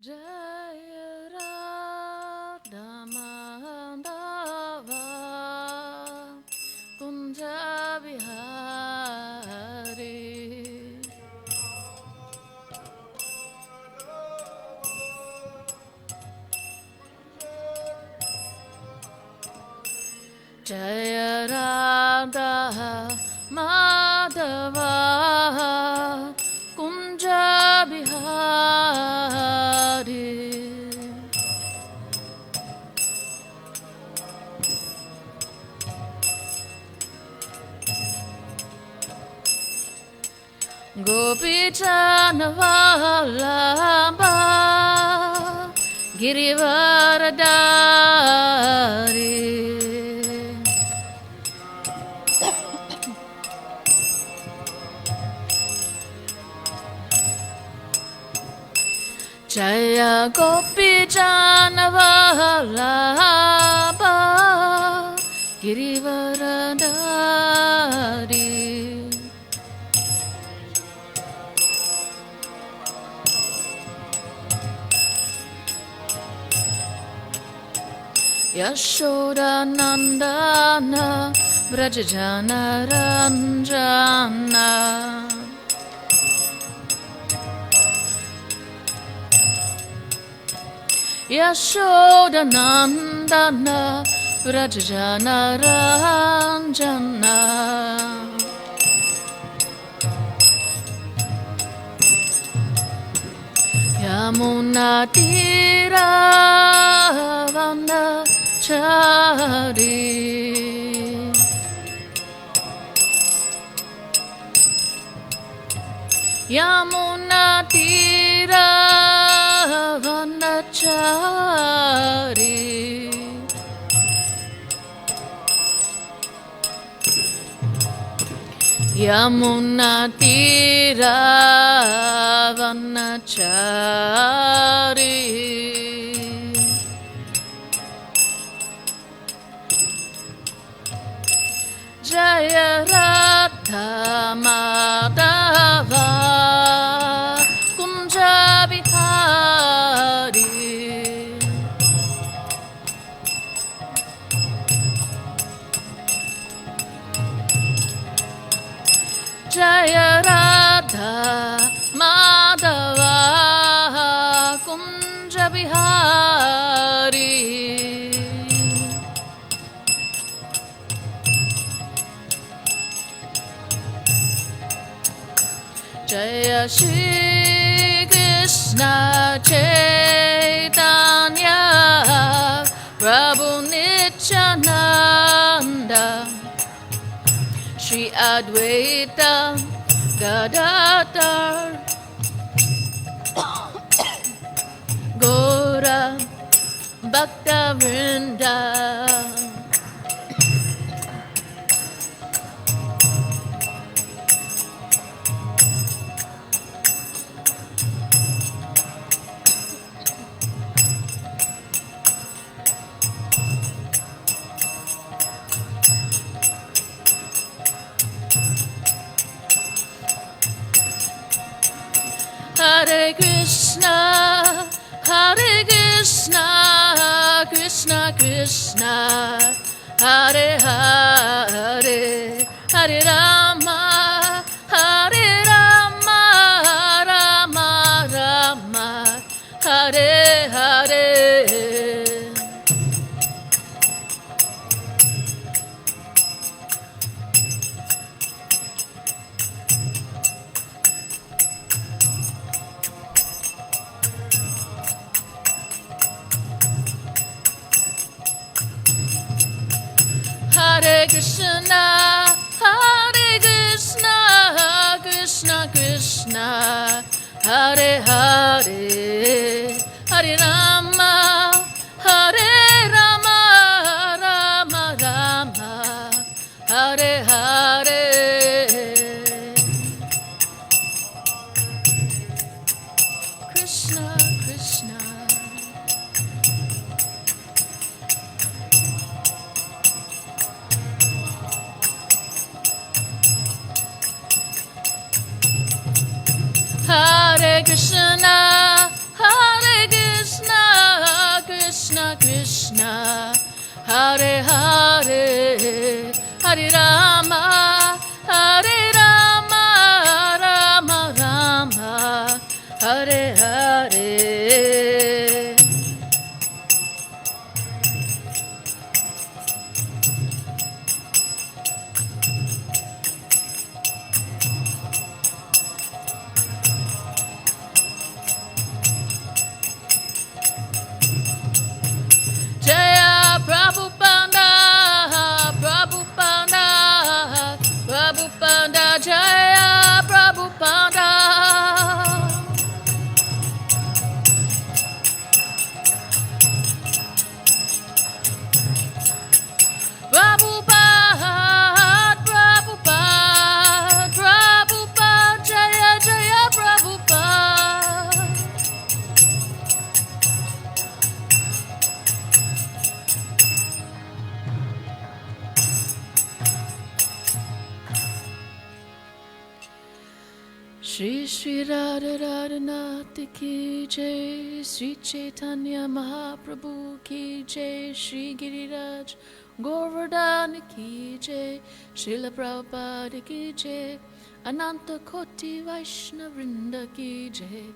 Jaya Radha Madhava Kunja Bihari Jaya Radha Madhava Kunja Bihari Gopi Chanavallabha Girivaradari Jaya Gopi Chanavallabha Girivaradari Yashoda Nandana Brajajana Ranjana Yashoda Nandana Brajajana Ranjana Yamuna Tira Vanachari Yamuna Tira Vanachari Yamuna Tira Vanachari Jaya Radha Madhava Kunja Bihari Jaya Radha Madhava Kunja Bihari Jaya Shri Krishna Chaitanya Prabhu Nityananda Shri Advaita Gadadhar Gora Bhakta Vrinda Hare Krishna, Krishna Krishna, Hare Hare, Hare Rama, Rama Rama, Hare Hare. Hare Krishna, Krishna Krishna, Hare Hare, Hare Rama, Rama Rama, Hare Hare. Krishna Krishna. Hare Krishna, Hare Hare Hare, Hare Rama, Hare Rama, Rama Rama, Hare Hare. Jaya Prabhupada, Prabhupada, Prabhupada, Jaya Prabhupada. Prabhupada, Prabhupada, Prabhupada, Jaya Jaya Prabhupada. Shri Shri Radha Radhanath ki jai, Shri Chaitanya Mahaprabhu ki jai, Shri Giriraj Govardhan ki jai, Srila Prabhupada ki jai, Ananta Koti Vaishnavrinda ki jai,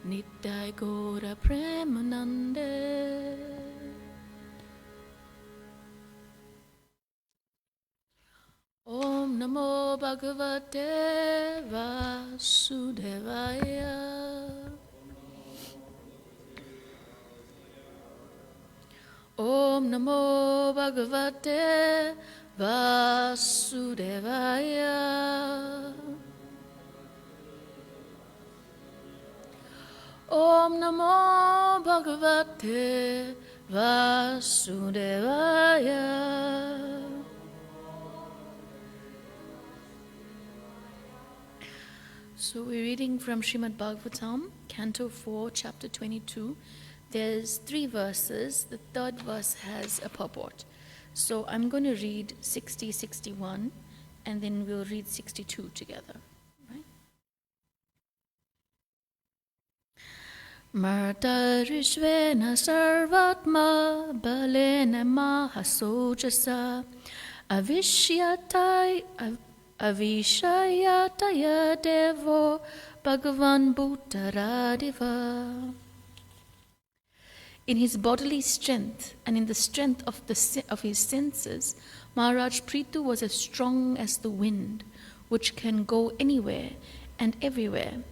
Nitai Gaura Premanande. Om Namo Bhagavate Vasudevaya. Om Namo Bhagavate Vasudevaya. Om Namo Bhagavate Vasudevaya. So we're reading from Srimad Bhagavatam, Canto 4, Chapter 22. There's 3 verses. The third verse has a purport. So I'm going to read 60, 61, and then we'll read 62 together. Right? Martarishvena sarvatma balena mahasojasa avishyatai Avishayataya Devo Bhagavan Bhuttaradiva. In his bodily strength and in the strength of his senses, Maharaj Prithu was as strong as the wind, which can go anywhere and everywhere.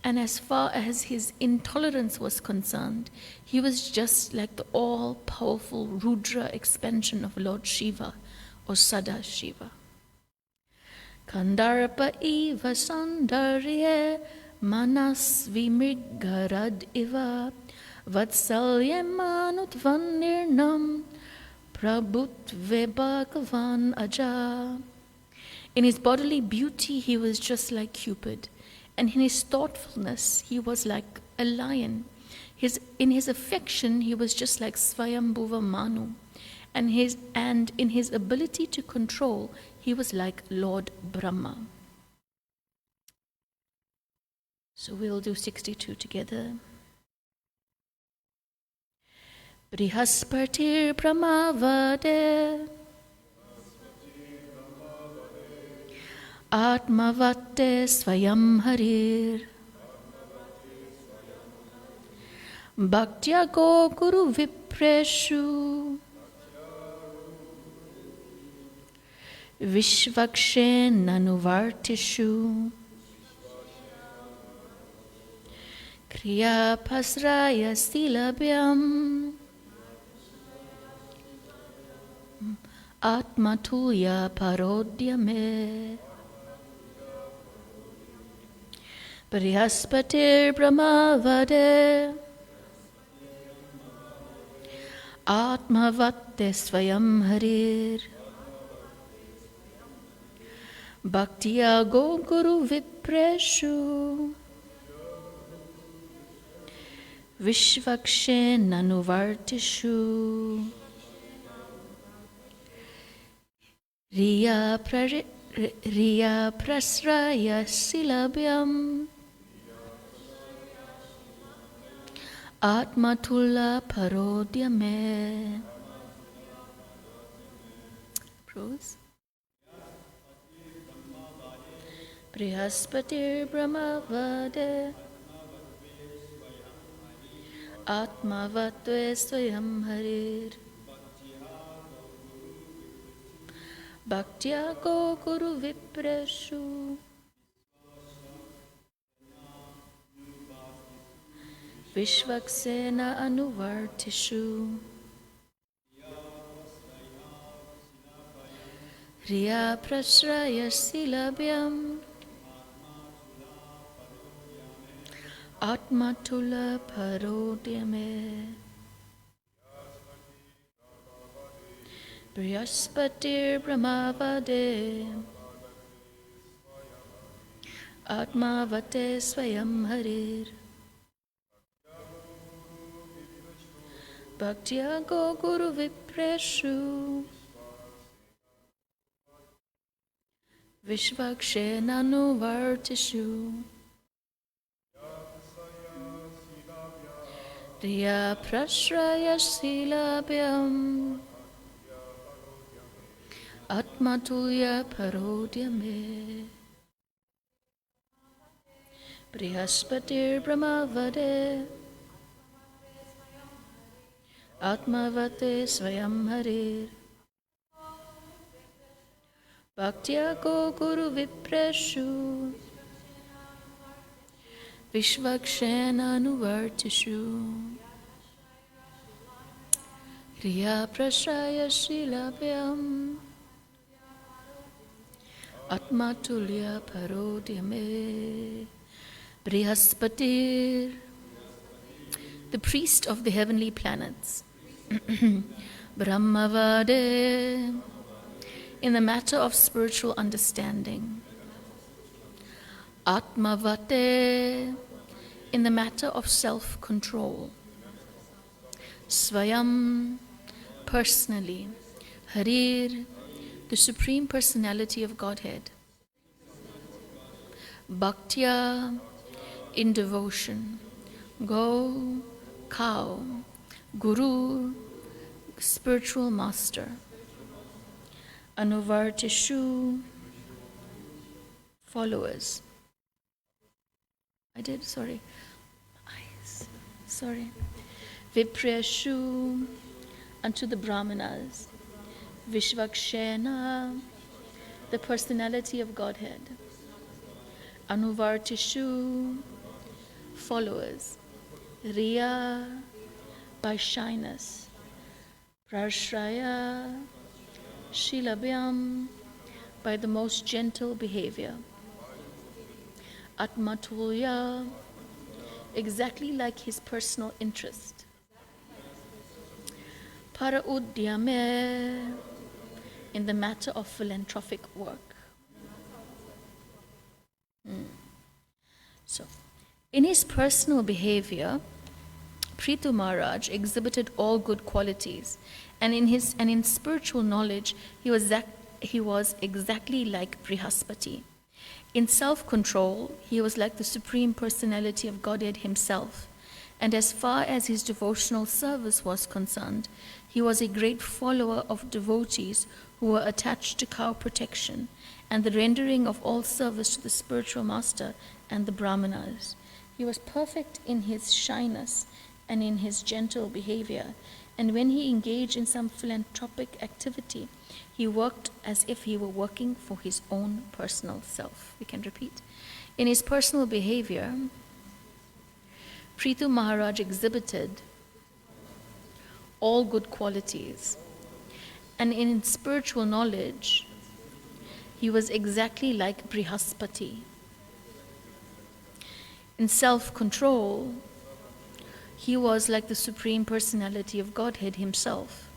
And as far as his intolerance was concerned, he was just like the all-powerful Rudra expansion of Lord Shiva or Sada Shiva. Kandarpa iva sandarye manas vimigharad iva vatsalyamanutvanirnam prabhutve bhagavan aja. In his bodily beauty he was just like Cupid, and in his thoughtfulness he was like a lion. In his affection he was just like Swayambhuva Manu, and in his ability to control he was like Lord Brahma. So we'll do 62 together. Brihaspatir Brahmavade Atmavate Swayam Harir Bhaktya Go Guru Vipreshu Vishvakshen Nanuvartishu Kriya Pasraya Silabhyam Atmatuya Parodyame Brihaspatir Brahmavade Atmavatte Swayam Harir Bhaktiya Go Guru Vipreshu Vishvakshen Nanuvartishu Riya Prasraya Silabhyam Atmatula Parodyame Crows. Brihaspatir Brahmavade Atmavatve Swayam Harir Bhaktya Go Guru Vipreshu Vishvaksena Anuvartishu Riya Prasraya Silabhyam Atmatula Parodyame Brihaspatir Brahmavade Atmavate Swayam Harir Bhaktya Go Guru Vipreshu Vishvakshena Vartishu Riya Prasraya Silabhyam Atmatulya Parodyame Brihaspatir Brahmavade Atmavate Swayam Harir Bhaktya Go Guru Vipreshu Vishvakshena Anuvartishu Riya Prasraya Shilabhyam Atmatulya Parodyame Brihaspatir, the priest of the heavenly planets. Brahmavade, in the matter of spiritual understanding. Atmavate, in the matter of self-control. Swayam, personally. Harir, the Supreme Personality of Godhead. Bhaktya, in devotion. Go, cow. Guru, spiritual master. Anuvartishu, followers. Vipreshu, unto the Brahmanas. Vishvakshena, the personality of Godhead. Anuvartishu, followers. Riya, by shyness. Prashraya, Shilabhyam, by the most gentle behavior. Atmatulya, exactly like his personal interest. Paraudyame, in the matter of philanthropic work. So, in his personal behavior, Prithu Maharaj exhibited all good qualities, and in spiritual knowledge, he was exactly like Brihaspati. In self-control, he was like the Supreme Personality of Godhead himself, and as far as his devotional service was concerned, he was a great follower of devotees who were attached to cow protection and the rendering of all service to the spiritual master and the Brahmanas. He was perfect in his shyness and in his gentle behavior, and when he engaged in some philanthropic activity, he worked as if he were working for his own personal self. We can repeat. In his personal behavior, Prithu Maharaj exhibited all good qualities, and in spiritual knowledge, he was exactly like Brihaspati. In self-control, he was like the Supreme Personality of Godhead himself.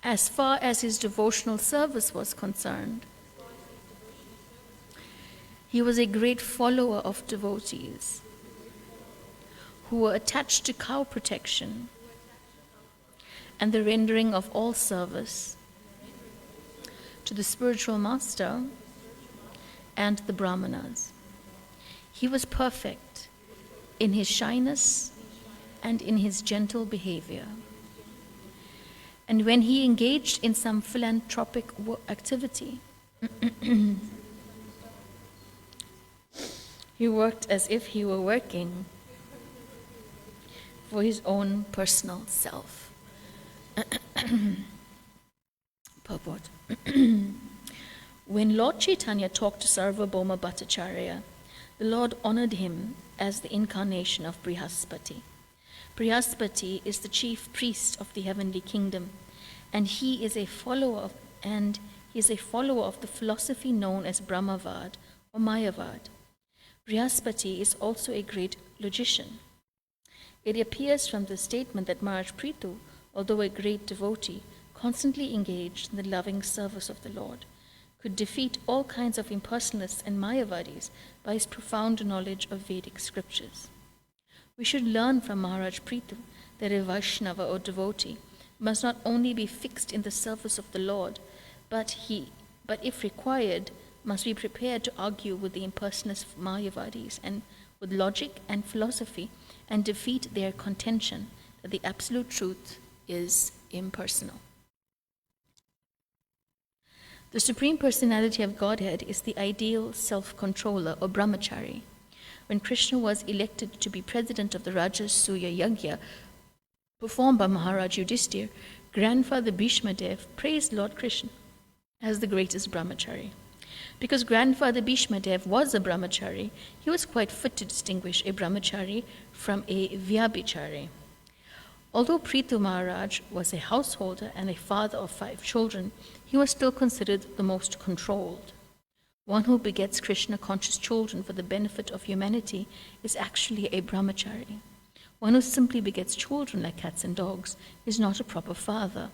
As far as his devotional service was concerned, he was a great follower of devotees who were attached to cow protection and the rendering of all service to the spiritual master and the Brahmanas. He was perfect in his shyness and in his gentle behavior. And when he engaged in some philanthropic activity, he worked as if he were working for his own personal self. Purport. When Lord Chaitanya talked to Sarvabhauma Bhattacharya, the Lord honored him as the incarnation of Brihaspati. Brihaspati is the chief priest of the heavenly kingdom, and he is a follower of the philosophy known as Brahmavad or Mayavad. Brihaspati is also a great logician. It appears from the statement that Maharaj Prithu, although a great devotee, constantly engaged in the loving service of the Lord, could defeat all kinds of impersonalists and Mayavadis by his profound knowledge of Vedic scriptures. We should learn from Maharaj Prithu that a Vaishnava or devotee must not only be fixed in the service of the Lord, but if required, must be prepared to argue with the impersonalist Mayavadis and with logic and philosophy and defeat their contention that the absolute truth is impersonal. The Supreme Personality of Godhead is the ideal self-controller or brahmachari. When Krishna was elected to be president of the Rajasuya Yagya performed by Maharaj Yudhishthir, grandfather Bhishma Dev praised Lord Krishna as the greatest brahmachari. Because grandfather Bhishma Dev was a brahmachari, he was quite fit to distinguish a brahmachari from a vyabhichari. Although Prithu Maharaj was a householder and a father of 5 children, he was still considered the most controlled. One who begets Krishna-conscious children for the benefit of humanity is actually a brahmachari. One who simply begets children like cats and dogs is not a proper father.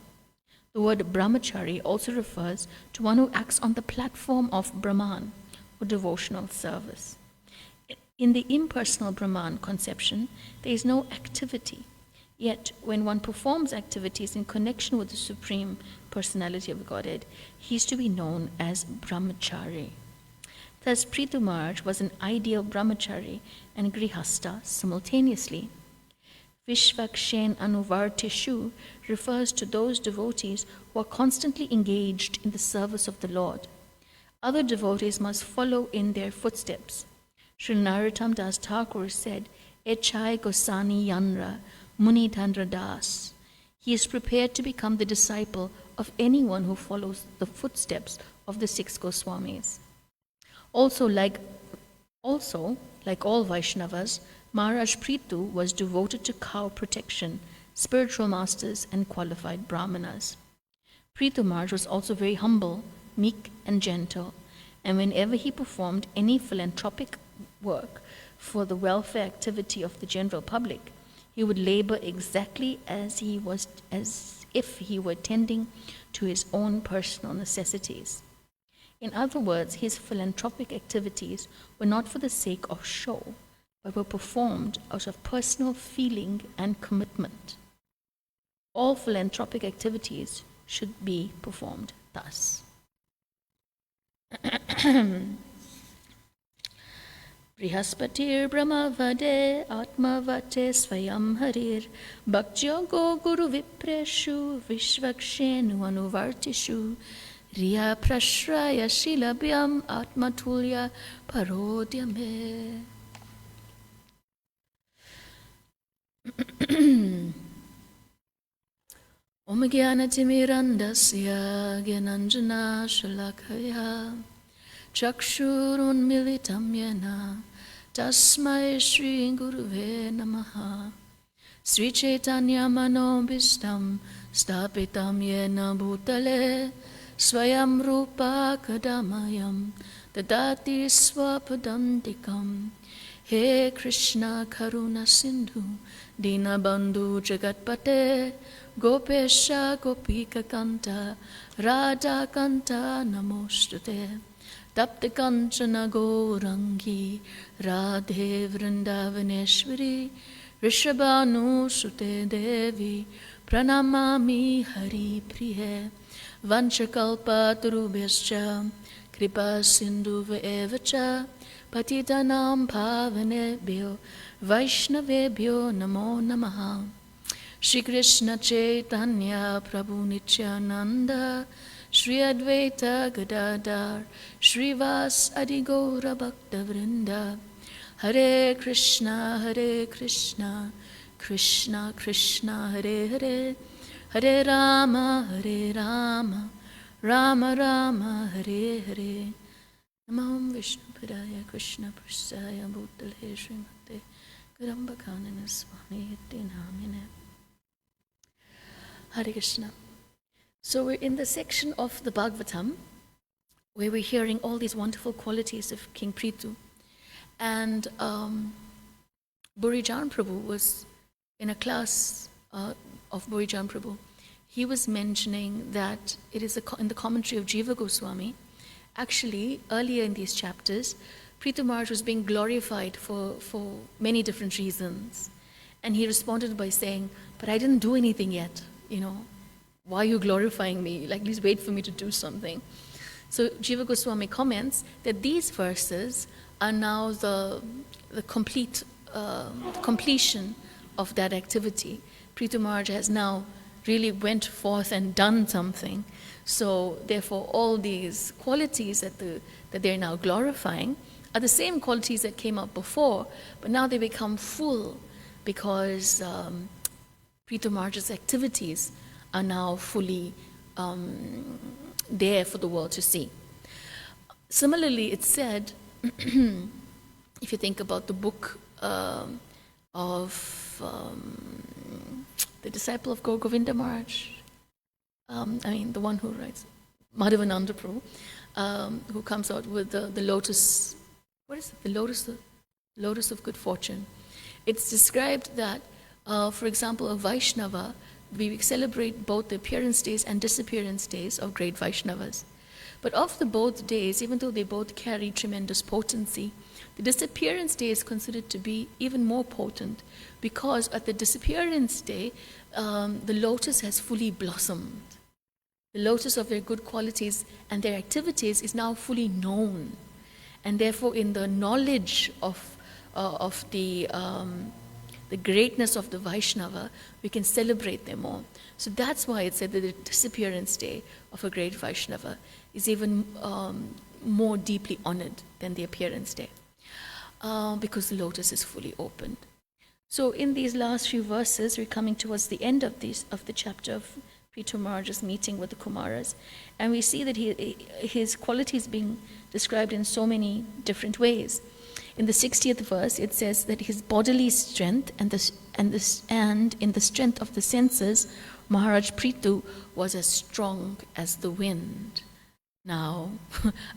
The word brahmachari also refers to one who acts on the platform of Brahman, or devotional service. In the impersonal Brahman conception, there is no activity. Yet, when one performs activities in connection with the Supreme Personality of Godhead, he is to be known as brahmachari. Thus, Prithu Maharaj was an ideal brahmachari and grihasta simultaneously. Vishvakshen Anuvartishu refers to those devotees who are constantly engaged in the service of the Lord. Other devotees must follow in their footsteps. Sri Narottam Das Thakur said, Echai Gosani Yanra Muni Dhandra Das. He is prepared to become the disciple of anyone who follows the footsteps of the 6 Goswamis. Also, like all Vaishnavas, Maharaj Prithu was devoted to cow protection, spiritual masters, and qualified brahmanas. Prithu Maharaj was also very humble, meek, and gentle, and whenever he performed any philanthropic work for the welfare activity of the general public, he would labor exactly as if he were tending to his own personal necessities. In other words, his philanthropic activities were not for the sake of show, but were performed out of personal feeling and commitment. All philanthropic activities should be performed thus. Brihaspatir Brahmavade Atmavate Svayam Harir Bhaktyogo Guru Vipreshu Vishvakshenu Anuvartishu Riya Prashraya Shilabhyam Atmatulya Parodyame. Om Gyanatimirandasya Gyananjana Shalakaya Chakshurun Militam Yena Tasmai Shri Guruve Namaha Sri Chaitanya Manobhistam Stapitam Yena Bhutale Swayam Rupa Kadamayam Dadati Swapadantikam. He Krishna Karuna Sindhu Dinabandhu Jagatpate Gopesha Gopika Kanta Radha Kanta Namostute Tapta Kanchana Gourangi Radhe Vrindavaneshwari Rishabhanu Sute Devi Pranamami Hari Priye Vanchakalpa Turubhascha Kripa Sindhuva Evacha Patitanam Bhavanebhyo Vaishnavebhyo Namo Namaha. Shri Krishna Chaitanya Prabhu Nityananda Shri Advaita Gadadhar Shrivas Adigaura Bhakta Vrinda Hare Krishna Krishna Krishna Hare Hare Hare Rama Rama Rama Hare Hare Namah Vishnu Padaya Krishna Prasaya Bhutale Srimate Garambhakanana Swami Iti Namine. Hare Krishna. So we're in the section of the Bhagavatam where we're hearing all these wonderful qualities of King Prithu. And Burijan Prabhu was in a class of Burijan Prabhu. He was mentioning that it is in the commentary of Jiva Goswami. Actually, earlier in these chapters, Prithu Maharaj was being glorified for many different reasons. And he responded by saying, but I didn't do anything yet. Why are you glorifying me? Like, please wait for me to do something. So Jiva Goswami comments that these verses are now the complete completion of that activity. Prithu Maharaj has now really went forth and done something. So therefore, all these qualities that they're now glorifying are the same qualities that came up before, but now they become full because Prithu Maharaj's activities are now fully there for the world to see. Similarly, it's said, if you think about the book of the disciple of Gaur Govinda Maharaj, the one who writes, Madhavananda Prabhu, who comes out with the lotus, what is it? The lotus of good fortune. It's described that, for example, a Vaishnava, we celebrate both the appearance days and disappearance days of great Vaishnavas. But of the both days, even though they both carry tremendous potency, the disappearance day is considered to be even more potent because at the disappearance day, the lotus has fully blossomed. The lotus of their good qualities and their activities is now fully known. And therefore, in the knowledge of the greatness of the Vaishnava, we can celebrate them all. So that's why it's said that the disappearance day of a great Vaishnava is even more deeply honored than the appearance day, because the lotus is fully opened. So in these last few verses, we're coming towards the end of the chapter of Prithu Maharaj's meeting with the Kumaras, and we see that his qualities being described in so many different ways. In the 60th verse, it says that his bodily strength and in the strength of the senses, Maharaj Prithu was as strong as the wind. Now,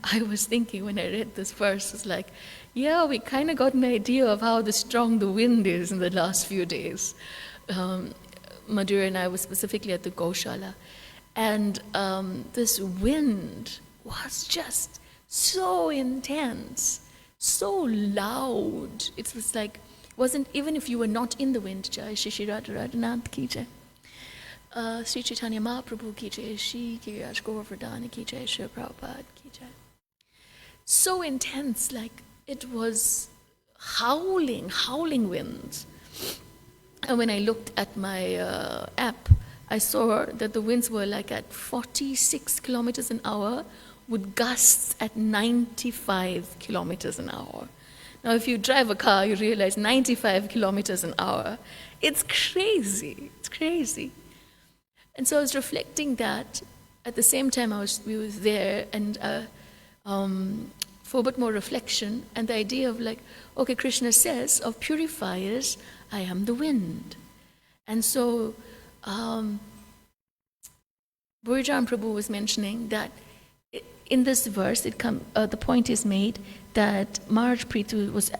I was thinking when I read this verse, it's like, yeah, we kind of got an idea of how strong the wind is in the last few days. Madhura and I were specifically at the Goshala, and this wind was just so intense, so loud. It was like, wasn't, even if you were not in the wind, Jai Shri Radhanath ki jai, Sri Chaitanya Mahaprabhu ki jai, Shri Kiraj Govardhana ki jai, Shri Prabhupada ki jai. So intense, like it was howling winds. And when I looked at my app, I saw that the winds were like at 46 kilometers an hour with gusts at 95 kilometers an hour. Now, if you drive a car, you realize 95 kilometers an hour. It's crazy. It's crazy. And so I was reflecting that. At the same time, we were there, and for a bit more reflection, and the idea of like, okay, Krishna says, of purifiers, I am the wind. And so Burijan Prabhu was mentioning that in this verse, the point is made that Maharaj Prithu's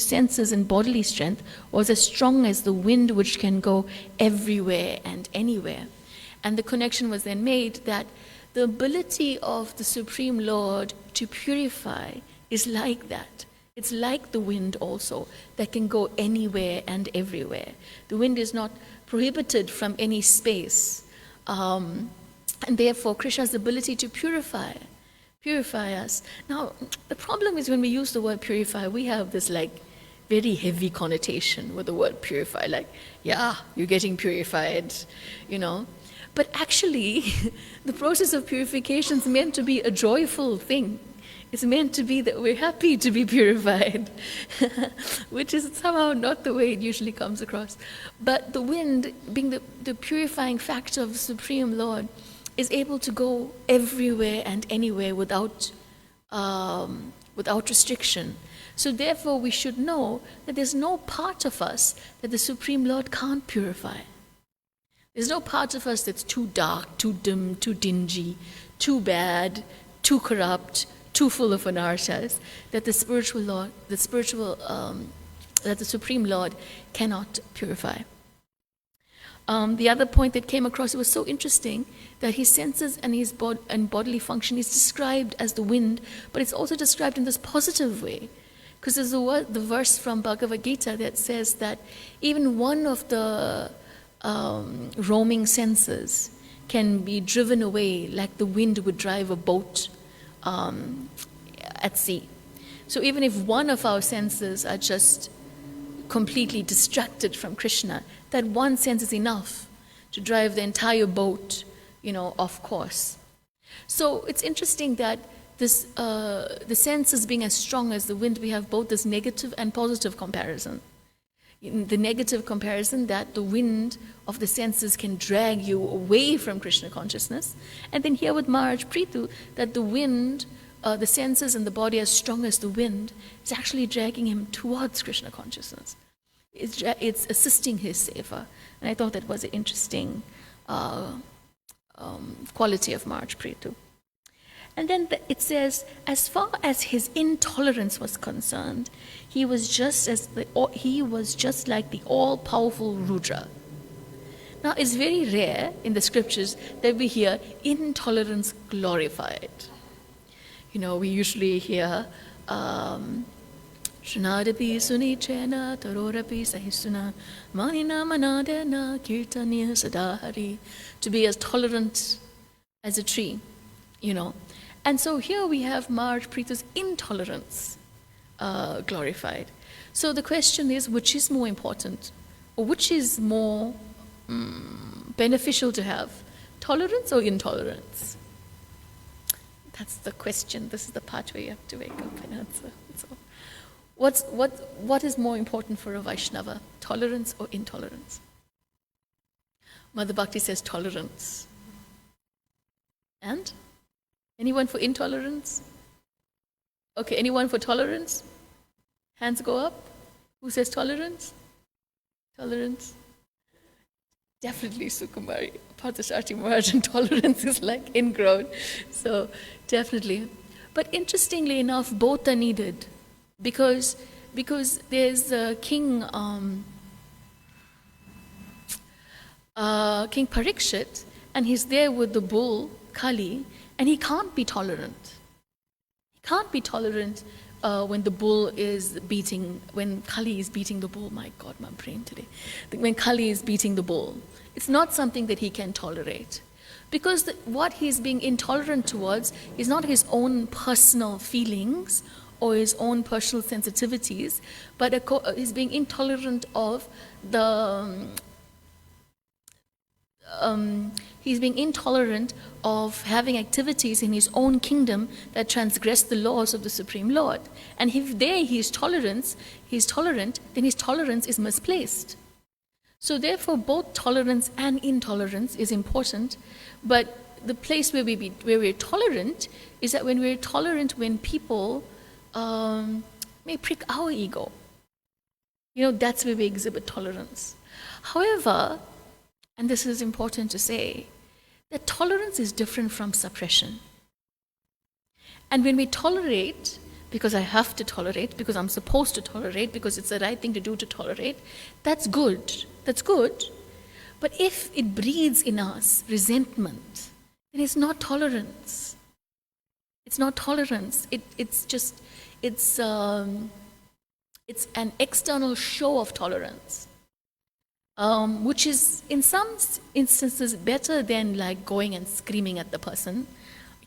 senses and bodily strength was as strong as the wind which can go everywhere and anywhere. And the connection was then made that the ability of the Supreme Lord to purify is like that. It's like the wind also, that can go anywhere and everywhere. The wind is not prohibited from any space. And therefore, Krishna's ability to purify us. Now, the problem is when we use the word purify, we have this like very heavy connotation with the word purify, like, yeah, you're getting purified, you know. But actually, the process of purification is meant to be a joyful thing. It's meant to be that we're happy to be purified, which is somehow not the way it usually comes across. But the wind, being the purifying factor of the Supreme Lord, is able to go everywhere and anywhere without restriction. So therefore, we should know that there's no part of us that the Supreme Lord can't purify. There's no part of us that's too dark, too dim, too dingy, too bad, too corrupt, too full of anarthas, that the Supreme Lord cannot purify. The other point that came across, it was so interesting that his senses and his bodily function is described as the wind, but it's also described in this positive way. Because there's the verse from Bhagavad Gita that says that even one of the roaming senses can be driven away like the wind would drive a boat at sea. So even if one of our senses are just completely distracted from Krishna, that one sense is enough to drive the entire boat, off course. So it's interesting that this, the senses being as strong as the wind, we have both this negative and positive comparison. In the negative comparison, that the wind of the senses can drag you away from Krishna consciousness. And then here with Maharaj Prithu, that the wind, the senses and the body as strong as the wind, is actually dragging him towards Krishna consciousness. It's assisting his seva. And I thought that was an interesting quality of Maharaj Prithu. And then it says, as far as his intolerance was concerned, he was just like the all-powerful Rudra. Now, it's very rare in the scriptures that we hear intolerance glorified. We usually hear Shnadapi Sunichena Tarorapi Sahisuna Manina Manadena Kirtaniya Sadahari, to be as tolerant as a tree, And so here we have Maharaj Prithu's intolerance glorified. So the question is, which is more important? Or which is more beneficial to have? Tolerance or intolerance? That's the question. This is the part where you have to wake up and answer. So, what is more important for a Vaishnava? Tolerance or intolerance? Mother Bhakti says tolerance. And? Anyone for intolerance? Okay, anyone for tolerance? Hands go up. Who says tolerance? Tolerance. Definitely Sukumari. Parthasarthi Maharaj, and tolerance is like ingrown. So, definitely. But interestingly enough, both are needed. Because there's King Parikshit, and he's there with the bull, Kali, and he can't be tolerant. He can't be tolerant when the bull is beating, when Kali is beating the bull. My God, my brain today. When Kali is beating the bull, it's not something that he can tolerate. Because what he's being intolerant towards is not his own personal feelings or his own personal sensitivities, but he's being intolerant of he's being intolerant of having activities in his own kingdom that transgress the laws of the Supreme Lord. And if there he's tolerant, then his tolerance is misplaced. So therefore, both tolerance and intolerance is important, but the place where we're tolerant is that when we're tolerant when people may prick our ego. That's where we exhibit tolerance. However, and this is important to say, that tolerance is different from suppression. And when we tolerate, because I have to tolerate, because I'm supposed to tolerate, because it's the right thing to do to tolerate, that's good. That's good. But if it breeds in us resentment, then it's not tolerance. It's not tolerance. It's an external show of tolerance. Which is in some instances better than like going and screaming at the person,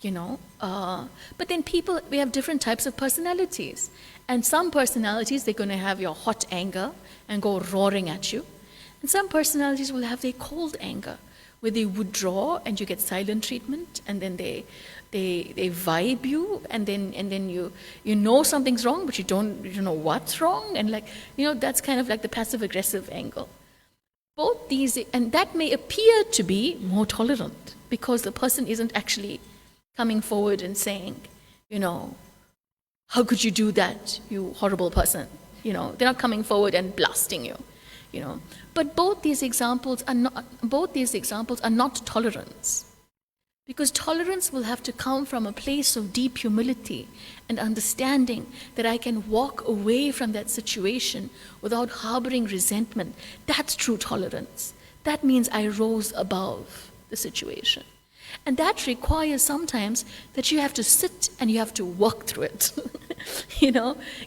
But then we have different types of personalities. And some personalities, they're going to have your hot anger and go roaring at you. And some personalities will have their cold anger, where they withdraw and you get silent treatment, and then they vibe you, and then you know something's wrong, but you don't know what's wrong, and that's kind of like the passive aggressive angle. Both these, and that may appear to be more tolerant because the person isn't actually coming forward and saying, how could you do that, you horrible person? They're not coming forward and blasting you. But both these examples are not tolerance. Because tolerance will have to come from a place of deep humility and understanding that I can walk away from that situation without harboring resentment. That's true tolerance. That means I rose above the situation. And that requires sometimes that you have to sit and you have to work through it. You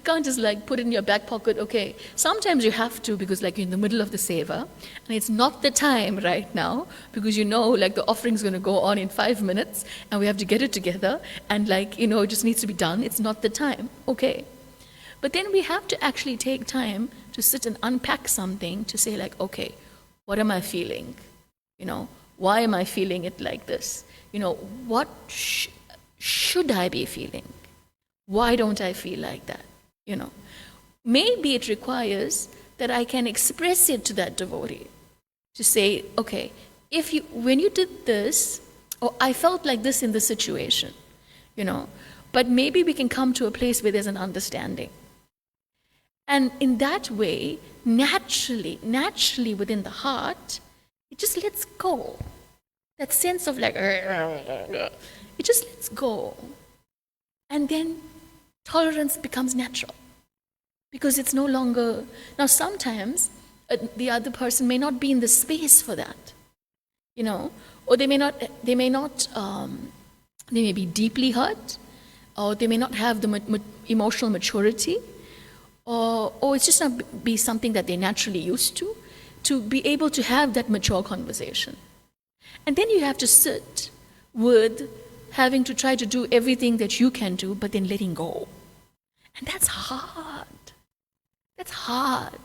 can't just put it in your back pocket. Okay, sometimes you have to, because you're in the middle of the seva and it's not the time right now, because the offering's going to go on in 5 minutes and we have to get it together, and it just needs to be done. It's not the time. Okay. But then we have to actually take time to sit and unpack something to say okay, what am I feeling? Why am I feeling it like this? What should I be feeling? Why don't I feel like that? Maybe it requires that I can express it to that devotee. To say, okay, when you did this, or I felt like this in this situation, but maybe we can come to a place where there's an understanding. And in that way, naturally within the heart, it just lets go. That sense of it just lets go. And then tolerance becomes natural. Because it's no longer... Now sometimes the other person may not be in the space for that. Or they may be deeply hurt, or they may not have the emotional maturity, or it's just not be something that they're naturally used to be able to have that mature conversation. And then you have to sit with having to try to do everything that you can do, but then letting go. And that's hard. That's hard.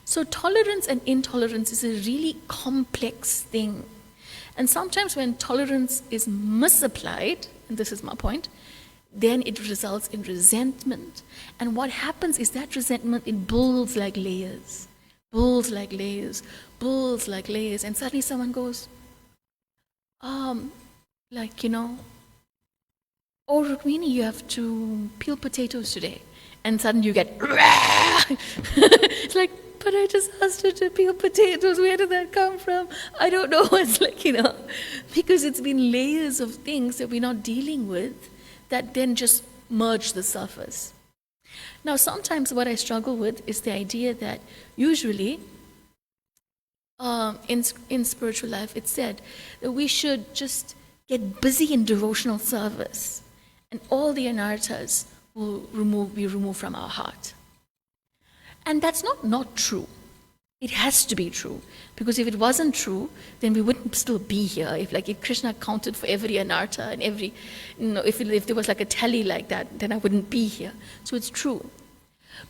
So tolerance and intolerance is a really complex thing. And sometimes when tolerance is misapplied, and this is my point, then it results in resentment. And what happens is that resentment, it builds like layers. Builds like layers. Builds like layers. And suddenly someone goes, oh, Rukmini, you have to peel potatoes today. And suddenly you get, it's but I just asked her to peel potatoes. Where did that come from? I don't know. It's because it's been layers of things that we're not dealing with that then just merge the surface. Now, sometimes what I struggle with is the idea that usually in spiritual life, it's said that we should just get busy in devotional service, and all the anarthas will be removed from our heart. And that's not true. It has to be true, because if it wasn't true, then we wouldn't still be here. If Krishna counted for every anartha and every, if there was a tally like that, then I wouldn't be here. So it's true.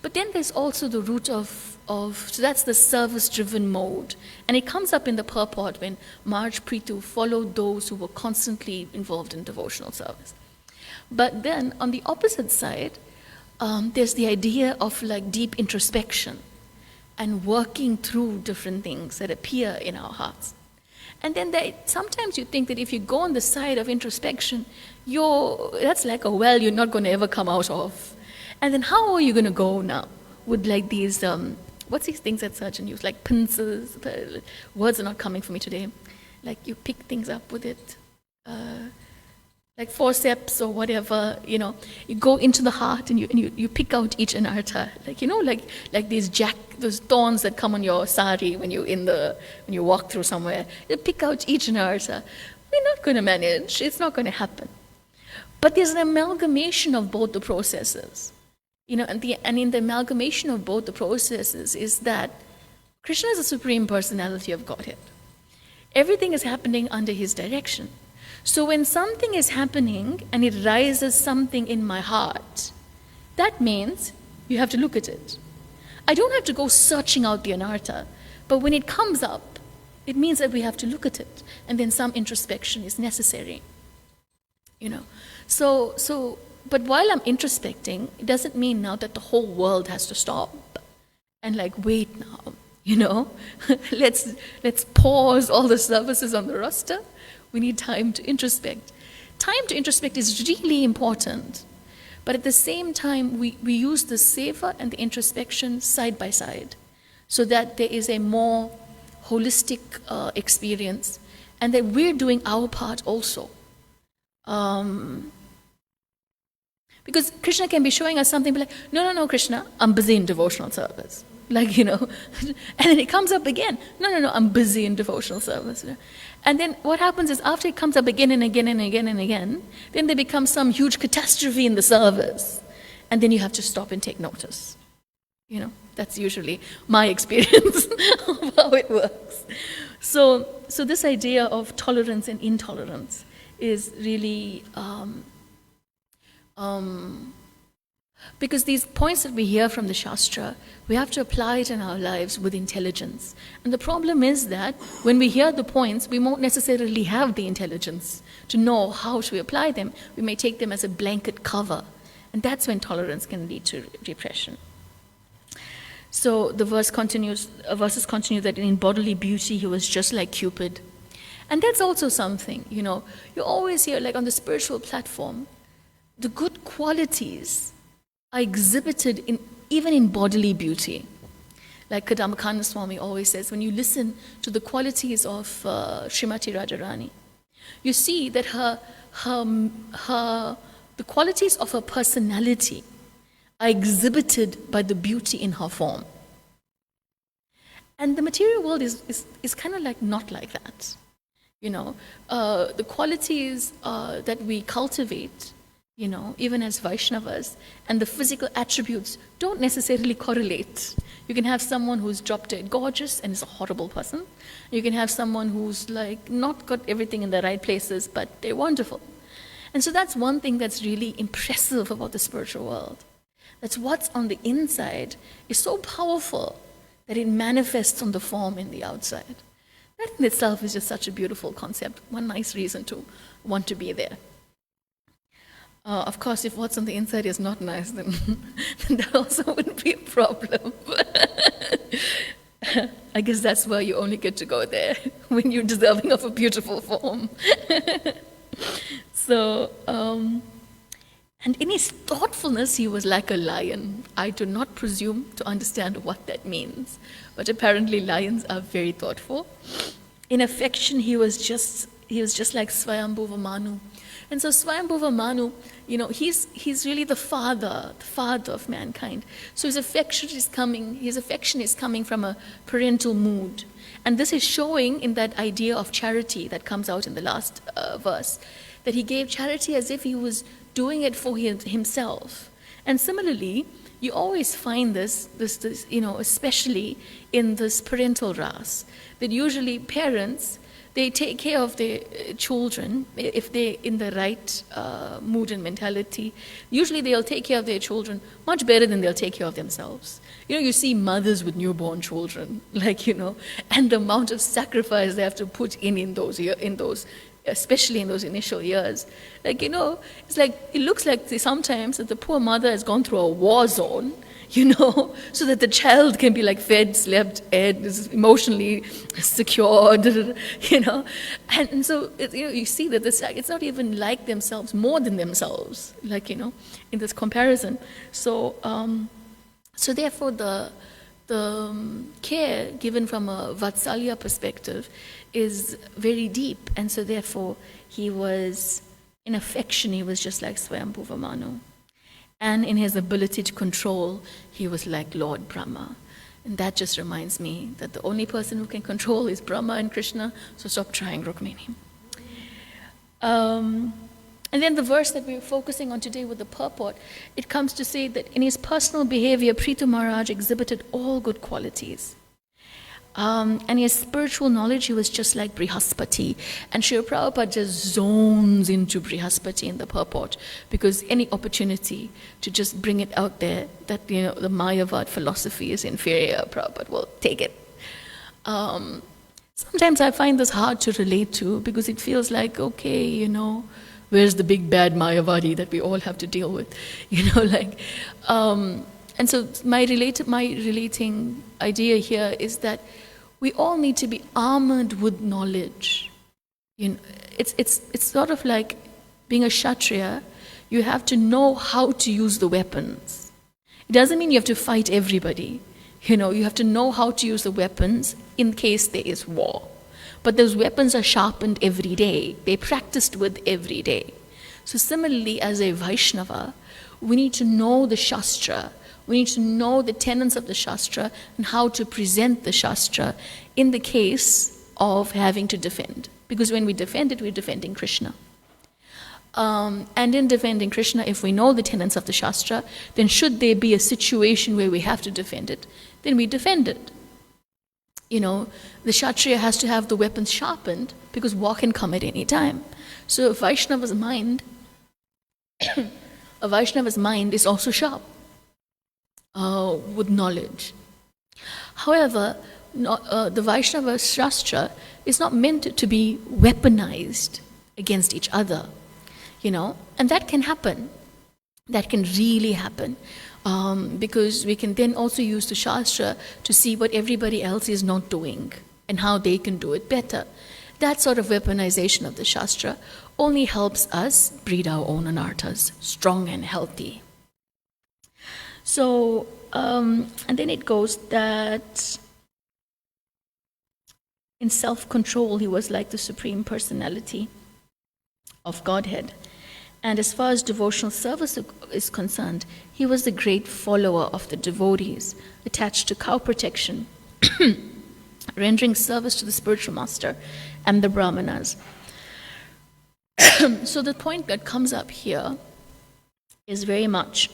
But then there's also the root of so that's the service-driven mode. And it comes up in the purport when Maharaj Prithu followed those who were constantly involved in devotional service. But then on the opposite side, there's the idea of deep introspection and working through different things that appear in our hearts. And then sometimes you think that if you go on the side of introspection, that's like a well you're not going to ever come out of. And then how are you going to go now with these, what's these things that surgeons use, pincers, words are not coming for me today. You pick things up with it, forceps or whatever, you go into the heart and you pick out each anartha, those thorns that come on your sari when you walk through somewhere. You pick out each anartha. We're not going to manage. It's not going to happen. But there's an amalgamation of both the processes. And in the amalgamation of both the processes is that Krishna is the Supreme Personality of Godhead. Everything is happening under His direction. So when something is happening and it rises something in my heart, that means you have to look at it. I don't have to go searching out the anartha, but when it comes up, it means that we have to look at it, and then some introspection is necessary. But while I'm introspecting, it doesn't mean now that the whole world has to stop and wait now, let's pause all the services on the roster. We need time to introspect. Time to introspect is really important, but at the same time, we use the seva and the introspection side by side so that there is a more holistic experience, and that we're doing our part also. Because Krishna can be showing us something, but no, Krishna, I'm busy in devotional service. And then it comes up again. No, I'm busy in devotional service. And then what happens is after it comes up again and again and again and again, then there becomes some huge catastrophe in the service. And then you have to stop and take notice. That's usually my experience of how it works. So this idea of tolerance and intolerance is really, because these points that we hear from the Shastra, we have to apply it in our lives with intelligence. And the problem is that when we hear the points, we won't necessarily have the intelligence to know how to apply them. We may take them as a blanket cover. And that's when tolerance can lead to repression. So the verses continue that in bodily beauty he was just like Cupid. And that's also something, you always hear, on the spiritual platform, the good qualities are exhibited even in bodily beauty. Like Kadambakanda Swami always says, when you listen to the qualities of Srimati Radharani, you see that the qualities of her personality are exhibited by the beauty in her form. And the material world is kind of not like that. The qualities that we cultivate, even as Vaishnavas, and the physical attributes don't necessarily correlate. You can have someone who's drop dead gorgeous and is a horrible person. You can have someone who's not got everything in the right places, but they're wonderful. And so that's one thing that's really impressive about the spiritual world. That's what's on the inside is so powerful that it manifests on the form in the outside. That in itself is just such a beautiful concept, one nice reason to want to be there. Of course, if what's on the inside is not nice, then that also wouldn't be a problem. I guess that's why you only get to go there, when you're deserving of a beautiful form. So, and in his thoughtfulness, he was like a lion. I do not presume to understand what that means, but apparently lions are very thoughtful. In affection, he was just like Swayambhuva Manu. And so Swayambhuva Manu, he's really the father of mankind. So his affection is coming from a parental mood. And this is showing in that idea of charity that comes out in the last verse, that he gave charity as if he was doing it for himself. And similarly, you always find this, especially in this parental ras, that usually parents, they take care of their children if they're in the right mood and mentality. Usually they'll take care of their children much better than they'll take care of themselves. You see mothers with newborn children, and the amount of sacrifice they have to put in those, especially in those initial years. It's it looks like sometimes that the poor mother has gone through a war zone, so that the child can be fed, slept, ate, is emotionally secured, And so, you see that it's not even like themselves, more than themselves, in this comparison. So, therefore the care given from a Vatsalya perspective is very deep. And so therefore, in affection, he was just like Swayambhuva Manu. And in his ability to control, he was like Lord Brahma. And that just reminds me that the only person who can control is Brahma and Krishna, so stop trying, Rukmini. And then the verse that we're focusing on today with the purport, it comes to say that in his personal behavior, Prithu Maharaj exhibited all good qualities. And his spiritual knowledge, he was just like Brihaspati. And Srila Prabhupada just zones into Brihaspati in the purport, because any opportunity to just bring it out there that, the Mayavad philosophy is inferior, Prabhupada will take it. Sometimes I find this hard to relate to, because it feels like, okay, where's the big bad Mayavadi that we all have to deal with? And so my relating idea here is that we all need to be armored with knowledge. It's sort of like being a Kshatriya. You have to know how to use the weapons. It doesn't mean you have to fight everybody. You have to know how to use the weapons in case there is war. But those weapons are sharpened every day. They're practiced with every day. So similarly, as a Vaishnava, we need to know the Shastra. We need to know the tenets of the Shastra and how to present the Shastra in the case of having to defend. Because when we defend it, we're defending Krishna. And in defending Krishna, if we know the tenets of the Shastra, then should there be a situation where we have to defend it, then we defend it. The Kshatriya has to have the weapons sharpened, because war can come at any time. So a Vaishnava's mind is also sharp with knowledge. However, the Vaishnava Shastra is not meant to be weaponized against each other, and that can happen. That can really happen, because we can then also use the Shastra to see what everybody else is not doing and how they can do it better. That sort of weaponization of the Shastra only helps us breed our own anarthas, strong and healthy. So, and then it goes that in self-control, he was like the Supreme Personality of Godhead. And as far as devotional service is concerned, he was the great follower of the devotees, attached to cow protection, rendering service to the spiritual master and the brahmanas. So the point that comes up here is very much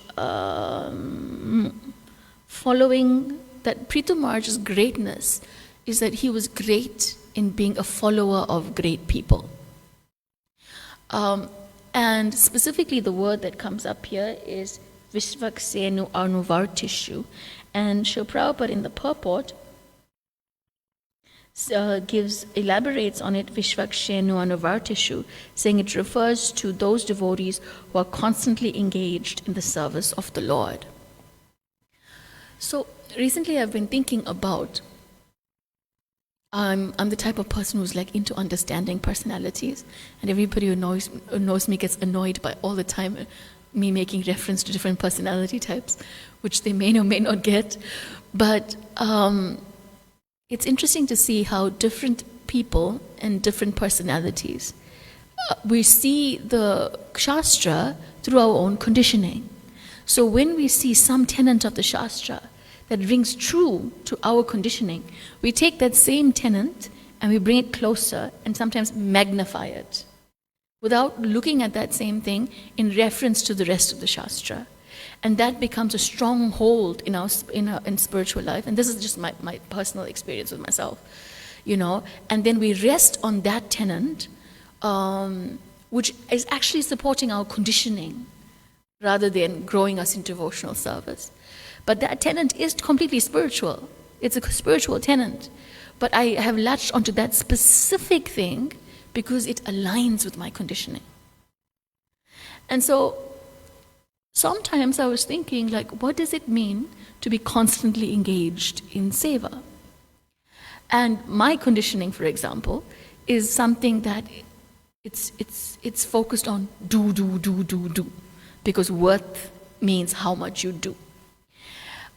following that Prithu Maharaj's greatness is that he was great in being a follower of great people. And specifically the word that comes up here is Vishvaksenu Anuvartishu. And Srila Prabhupada in the purport elaborates on it, Vishvakshenu Anuvartishu, saying it refers to those devotees who are constantly engaged in the service of the Lord. So recently I've been thinking about, I'm the type of person who's like into understanding personalities, and everybody who knows me gets annoyed by all the time me making reference to different personality types, which they may or may not get. But it's interesting to see how different people and different personalities, we see the Shastra through our own conditioning. So when we see some tenet of the Shastra that rings true to our conditioning, we take that same tenet and we bring it closer and sometimes magnify it without looking at that same thing in reference to the rest of the Shastra. And that becomes a stronghold in spiritual life. And this is just my personal experience with myself, And then we rest on that tenet, which is actually supporting our conditioning rather than growing us in devotional service. But that tenet is completely spiritual. It's a spiritual tenet. But I have latched onto that specific thing because it aligns with my conditioning. And so sometimes I was thinking, what does it mean to be constantly engaged in seva? And my conditioning, for example, is something that it's focused on do, because worth means how much you do.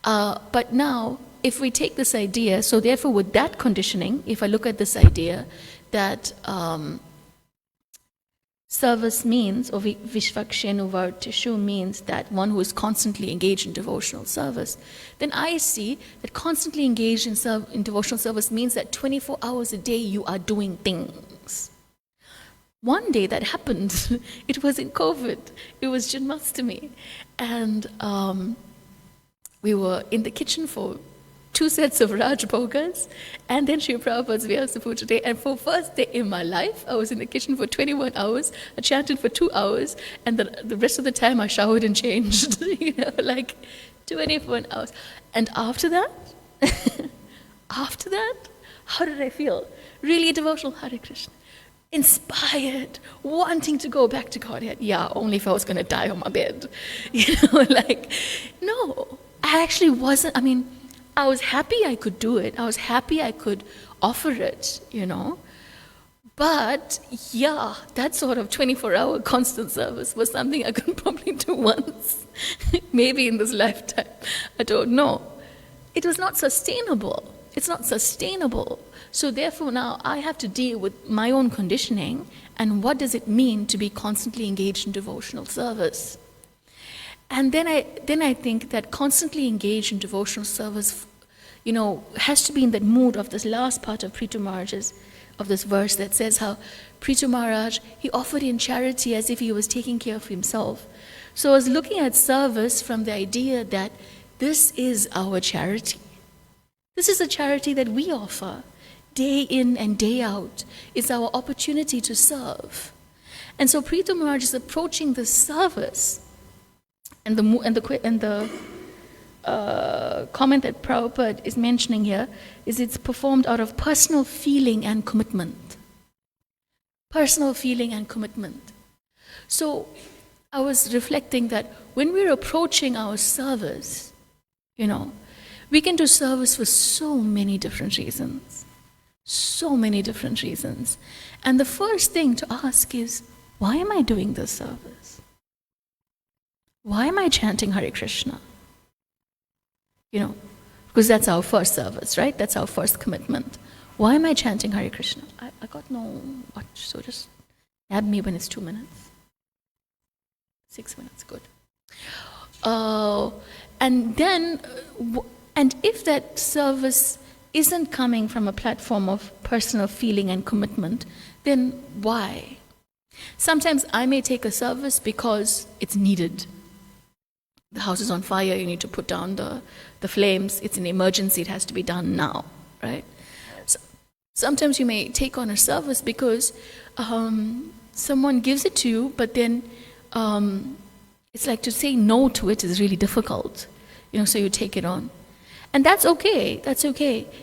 But now, if we take this idea, so therefore with that conditioning, if I look at this idea that service means, or Vishvakshenu Vartishu means that one who is constantly engaged in devotional service, then I see that constantly engaged in devotional service means that 24 hours a day you are doing things. One day that happened, it was in COVID, it was Janmashtami, and we were in the kitchen for 2 sets of Raj Bhogas, and then Sri Prabhupada's Vyasa Puja Day. And for first day in my life, I was in the kitchen for 21 hours, I chanted for 2 hours, and the rest of the time I showered and changed, like 21 hours. And after that, how did I feel? Really devotional, Hare Krishna. Inspired, wanting to go back to Godhead. Yeah, only if I was going to die on my bed. No, I actually wasn't. I was happy I could do it. I was happy I could offer it, But, yeah, that sort of 24-hour constant service was something I could probably do once. Maybe in this lifetime. I don't know. It was not sustainable. It's not sustainable. So therefore now I have to deal with my own conditioning and what does it mean to be constantly engaged in devotional service. And then I think that constantly engaged in devotional service, has to be in that mood of this last part of Prithu Maharaj's, of this verse that says how Prithu Maharaj, he offered in charity as if he was taking care of himself. So I was looking at service from the idea that this is our charity. This is a charity that we offer day in and day out. It's our opportunity to serve. And so Prithu Maharaj is approaching this service, and the comment that Prabhupada is mentioning here is it's performed out of personal feeling and commitment. Personal feeling and commitment. So I was reflecting that when we're approaching our service, we can do service for so many different reasons. So many different reasons. And the first thing to ask is, why am I doing this service? Why am I chanting Hare Krishna? Because that's our first service, right? That's our first commitment. Why am I chanting Hare Krishna? I got no watch, so just nab me when it's 2 minutes. 6 minutes, good. And if that service isn't coming from a platform of personal feeling and commitment, then why? Sometimes I may take a service because it's needed. The house is on fire, you need to put down the flames, it's an emergency, it has to be done now, right? So, sometimes you may take on a service because someone gives it to you, but then it's like to say no to it is really difficult, so you take it on. And that's okay,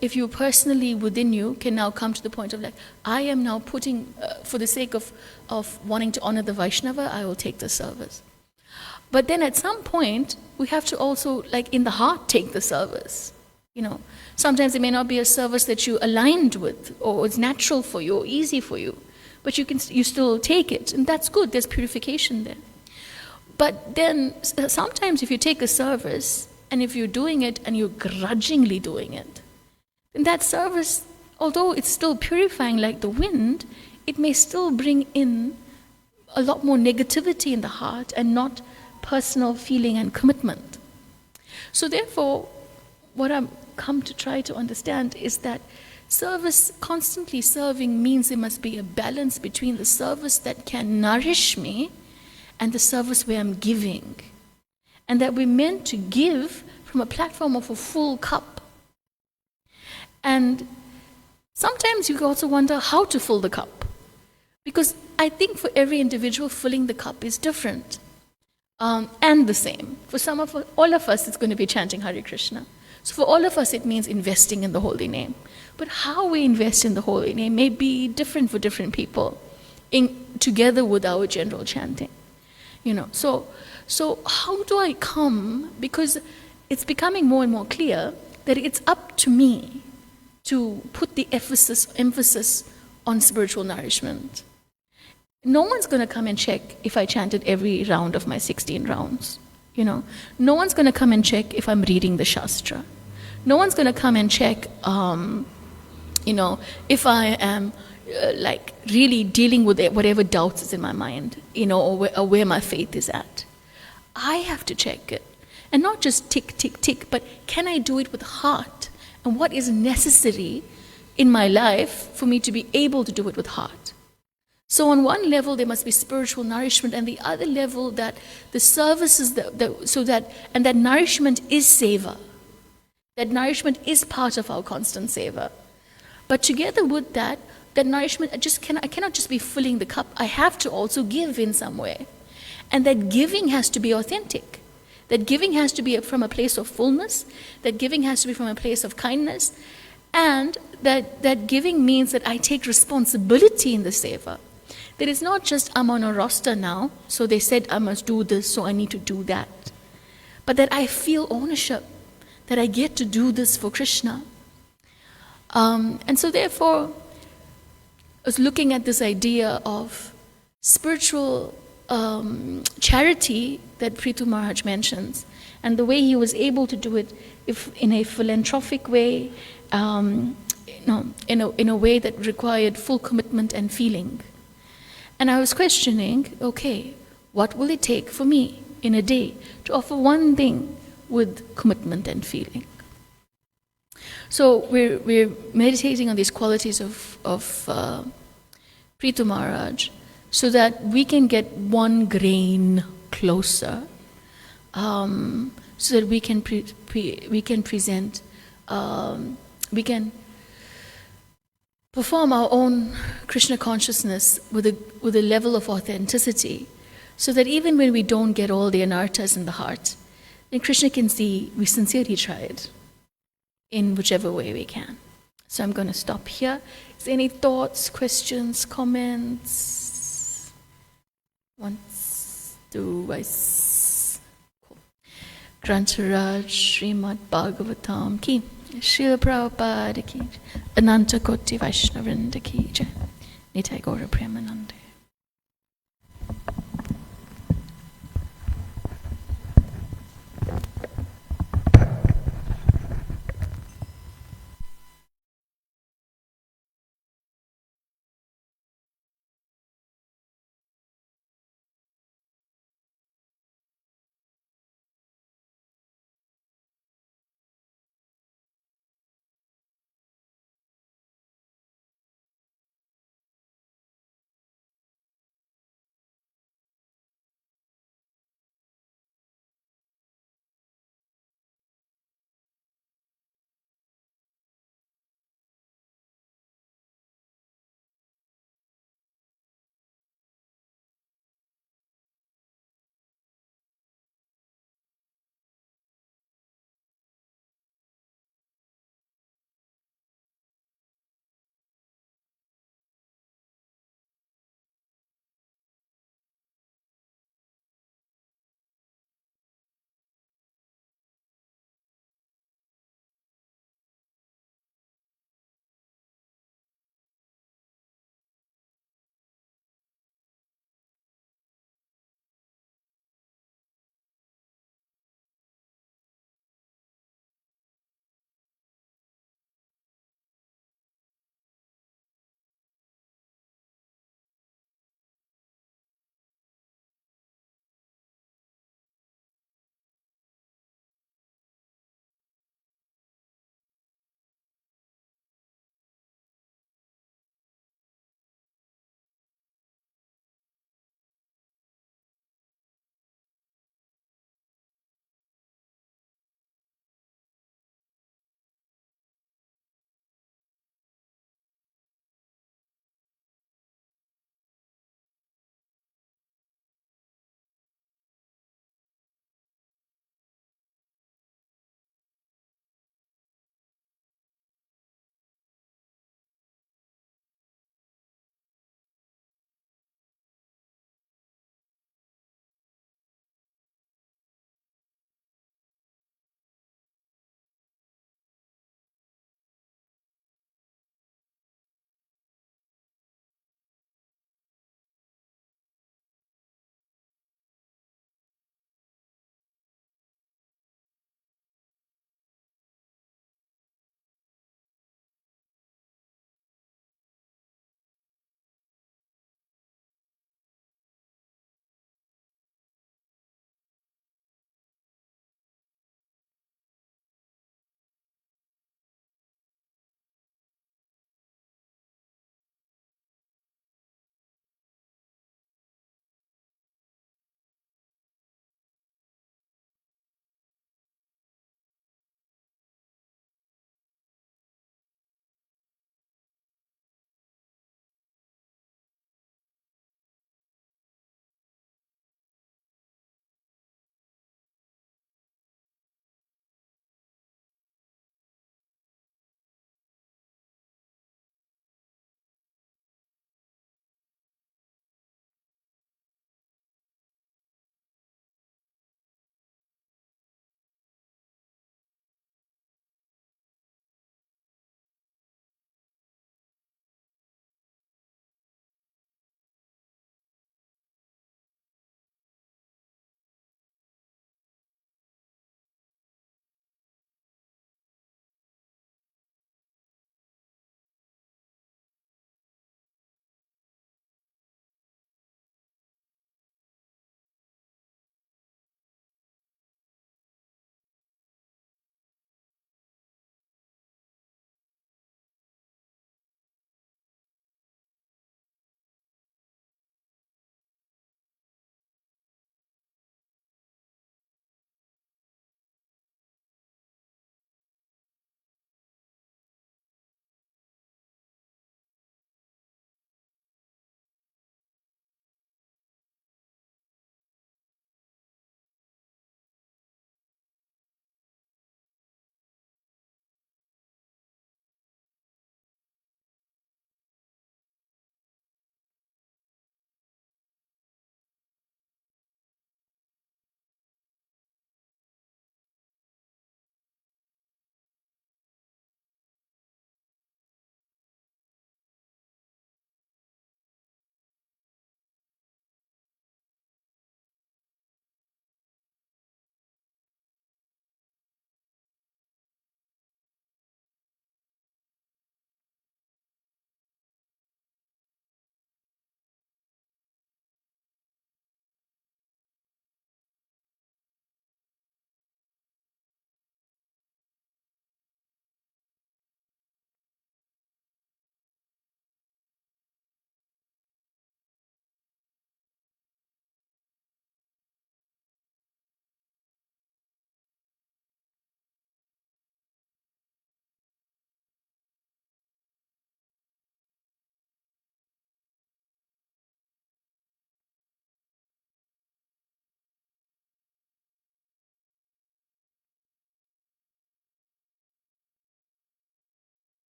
if you personally within you can now come to the point of I am now putting, for the sake of wanting to honor the Vaishnava, I will take the service. But then at some point, we have to also, in the heart, take the service. Sometimes it may not be a service that you aligned with, or it's natural for you, or easy for you, but you still take it, and that's good, there's purification there. But then, sometimes if you take a service, and if you're doing it and you're grudgingly doing it, then that service, although it's still purifying like the wind, it may still bring in a lot more negativity in the heart and not personal feeling and commitment. So therefore, what I've come to try to understand is that service, constantly serving, means there must be a balance between the service that can nourish me and the service where I'm giving. And that we're meant to give from a platform of a full cup. And sometimes you also wonder how to fill the cup. Because I think for every individual, filling the cup is different. And the same. For all of us, it's going to be chanting Hare Krishna. So for all of us, it means investing in the holy name. But how we invest in the holy name may be different for different people, together with our general chanting. So how do I come? Because it's becoming more and more clear that it's up to me to put the emphasis on spiritual nourishment. No one's going to come and check if I chanted every round of my 16 rounds. No one's going to come and check if I'm reading the Shastra. No one's going to come and check, if I am really dealing with whatever doubts is in my mind, or where my faith is at. I have to check it. And not just tick, tick, tick, but can I do it with heart? And what is necessary in my life for me to be able to do it with heart? So on one level, there must be spiritual nourishment, and the other level that the services, that nourishment is seva. That nourishment is part of our constant seva. But together with that, that nourishment, I cannot just be filling the cup. I have to also give in some way. And that giving has to be authentic. That giving has to be from a place of fullness. That giving has to be from a place of kindness. And that giving means that I take responsibility in the seva. That it's not just I'm on a roster now, so they said I must do this, so I need to do that. But that I feel ownership, that I get to do this for Krishna. And so therefore, I was looking at this idea of spiritual charity that Prithu Maharaj mentions, and the way he was able to do it in a philanthropic way, in a way that required full commitment and feeling. And I was questioning, okay, what will it take for me in a day to offer one thing with commitment and feeling? So we're meditating on these qualities of Prithu Maharaj, so that we can get one grain closer, so that we can present, we can perform our own Krishna consciousness with a level of authenticity, so that even when we don't get all the anarthas in the heart, then Krishna can see we sincerely tried in whichever way we can. So I'm going to stop here. Is there any thoughts, questions, comments? Once, twice. Cool. Grantharaj Srimad Bhagavatam ki, Srila Prabhupada ki, Ananta Koti Vaishnavrinda ki jai, Nitai Gaura Premanande.